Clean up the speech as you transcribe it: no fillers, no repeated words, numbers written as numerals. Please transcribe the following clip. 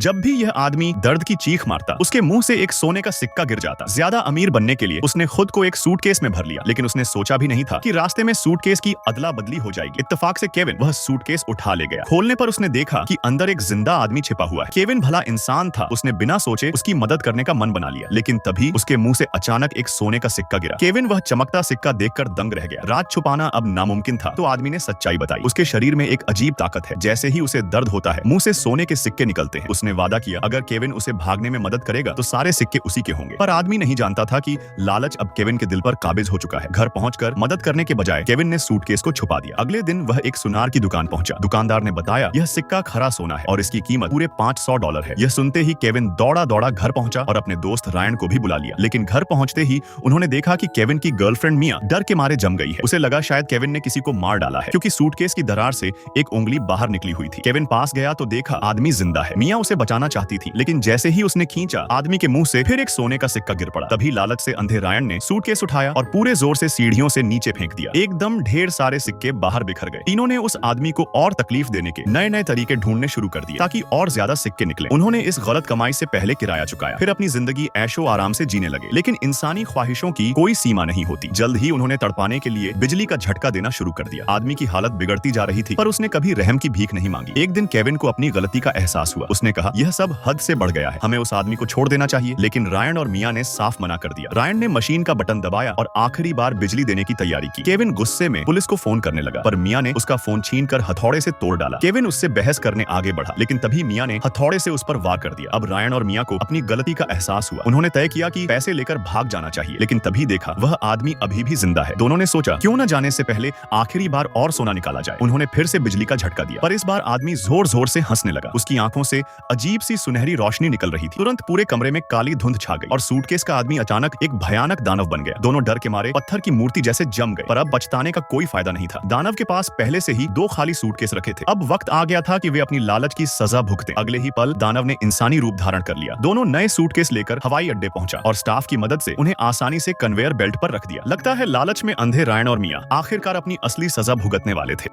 जब भी यह आदमी दर्द की चीख मारता, उसके मुंह से एक सोने का सिक्का गिर जाता। ज्यादा अमीर बनने के लिए उसने खुद को एक सूटकेस में भर लिया, लेकिन उसने सोचा भी नहीं था कि रास्ते में सूटकेस की अदला बदली हो जाएगी। इत्तेफाक से केविन वह सूटकेस उठा ले गया। खोलने पर उसने देखा कि अंदर एक जिंदा आदमी छिपा हुआ है। केविन भला इंसान था, उसने बिना सोचे उसकी मदद करने का मन बना लिया, लेकिन तभी उसके मुंह से अचानक एक सोने का सिक्का गिरा। केविन वह चमकता सिक्का देखकर दंग रह गया। राज छुपाना अब नामुमकिन था, तो आदमी ने सच्चाई बताई। उसके शरीर में एक अजीब ताकत है, जैसे ही उसे दर्द होता है मुंह से सोने के सिक्के निकलते हैं। उसने वादा किया अगर केविन उसे भागने में मदद करेगा तो सारे सिक्के उसी के होंगे। पर आदमी नहीं जानता था कि लालच अब केविन के दिल पर काबिज हो चुका है। घर पहुंचकर मदद करने के बजाय केविन ने सूटकेस को छुपा दिया। अगले दिन वह एक सुनार की दुकान पहुंचा। दुकानदार ने बताया यह सिक्का खरा सोना है और इसकी कीमत पूरे $500 है। यह सुनते ही केविन दौड़ा दौड़ा घर पहुंचा और अपने दोस्त रायन को भी बुला लिया। लेकिन घर पहुंचते ही उन्होंने देखा कि केविन की गर्लफ्रेंड मिया डर के मारे जम गई है। उसे लगा शायद केविन ने किसी को मार डाला है, क्योंकि सूटकेस की दरार से एक उंगली बाहर निकली हुई थी। केविन पास गया तो देखा आदमी जिंदा है। मिया उसे बचाना चाहती थी, लेकिन जैसे ही उसने खींचा, आदमी के मुंह से फिर एक सोने का सिक्का गिर पड़ा। तभी लालच से अंधे रायन ने सूटकेस उठाया और पूरे जोर से सीढ़ियों से नीचे फेंक दिया। एकदम ढेर सारे सिक्के बाहर बिखर गए। तीनों ने उस आदमी को और तकलीफ देने के नए नए तरीके ढूंढने शुरू कर दिए ताकि और ज्यादा सिक्के निकले। उन्होंने इस गलत कमाई से पहले किराया चुकाया, फिर अपनी जिंदगी ऐशो आराम से जीने लगे। लेकिन इंसानी ख्वाहिशों की कोई सीमा नहीं होती। जल्द ही उन्होंने तड़पाने के लिए बिजली का झटका देना शुरू कर दिया। आदमी की हालत बिगड़ती जा रही थी, पर उसने कभी रहम की भीख नहीं मांगी। एक दिन केविन को अपनी गलती का एहसास हुआ। उसने कहा यह सब हद से बढ़ गया है, हमें उस आदमी को छोड़ देना चाहिए। लेकिन रायन और मिया ने साफ मना कर दिया। रायन ने मशीन का बटन दबाया और आखिरी बार बिजली देने की तैयारी की। केविन गुस्से में पुलिस को फोन करने लगा, पर मिया ने उसका फोन छीनकर हथौड़े से तोड़ डाला। केविन उससे बहस करने आगे बढ़ा, लेकिन तभी मिया ने हथौड़े से उस पर वार कर दिया। अब रायन और मिया को अपनी गलती का एहसास हुआ। उन्होंने तय किया कि पैसे लेकर भाग जाना चाहिए, लेकिन तभी देखा वह आदमी अभी भी जिंदा है। दोनों ने सोचा क्यों न जाने से पहले आखिरी बार और सोना निकाला जाए। उन्होंने फिर से बिजली का झटका दिया, पर इस बार आदमी जोर जोर से हंसने लगा। उसकी आंखों से अजीब सी सुनहरी रोशनी निकल रही थी। तुरंत पूरे कमरे में काली धुंध छा गई और सूटकेस का आदमी अचानक एक भयानक दानव बन गया। दोनों डर के मारे पत्थर की मूर्ति जैसे जम गए, पर अब बचताने का कोई फायदा नहीं था। दानव के पास पहले से ही 2 खाली सूटकेस रखे थे। अब वक्त आ गया था कि वे अपनी लालच की सजा भुगतें। अगले ही पल दानव ने इंसानी रूप धारण कर लिया। दोनों नए सूटकेस लेकर हवाई अड्डे पहुंचा और स्टाफ की मदद से उन्हें आसानी से कन्वेयर बेल्ट पर रख दिया। लगता है लालच में अंधे रायन और मिया आखिरकार अपनी असली सजा भुगतने वाले थे।